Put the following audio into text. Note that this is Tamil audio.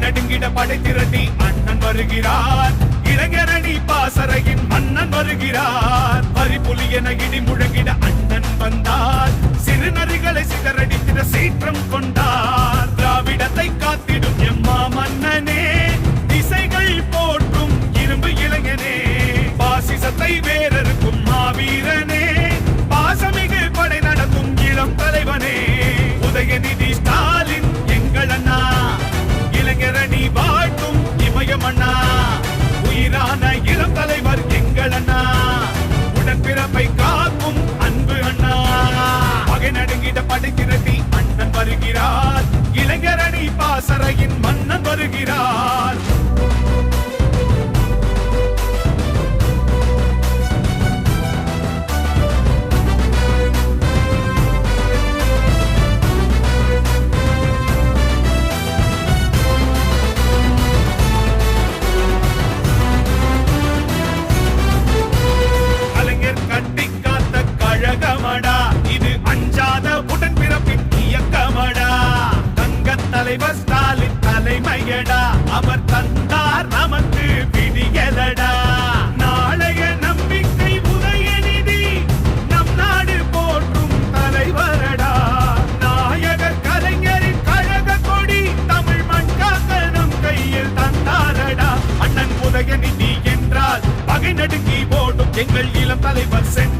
நடுங்கிட படை திரட்டி அண்ணன் வருகிறார். இளைஞரணி பாசறையின் மன்னன் வருகிறார். பரிபுலி என இடி முழங்கிட அண்ணன் வந்தார். சிறு நரிகளை சிதறடித்திட சீற்றம் கொண்டார். திராவிடத்தை காத்திடும் எம்மா மன்னனே, திசைகள் போற்றும் இரும்பு இளைஞனே, பாசிசத்தை வேறறுக்கும் மாவீரனே, பாசமிகு படை நடத்தும் இளம் தலைவனே, உதயநிதி ஸ்டாலின் எங்கள் அண்ணா, இளைஞரணி வாழ்த்தும் இமயம் அண்ணா, உயிரான இளம் தலைவர் எங்கள் அண்ணா, உடன்பிறப்பை காக்கும் அன்பு அண்ணா. பகை நடுங்கிட படை திரட்டி அண்ணன் வருகிறார். இளைஞரணி பாசறையின் மன்னன் வருகிறார். இது அஞ்சாத உடன்பிறப்பின் இயக்கமடா. தங்க தலைவர் ஸ்டாலின் தலைமையடா, அவர் தந்தார் நமக்கு விடியலடா. நாளைய நம்பிக்கை உதயநிதி, நம் நாடு போற்றும் தலைவரடா. நாயகர் கலைஞரின் கழக கொடி, தமிழ் மண் காக்க நம் கையில் தந்தாரடா. அண்ணன் உதயநிதி என்றால் பகை நடுங்கி ஓடும் எங்கள் இளம் தலைவர் சென்ற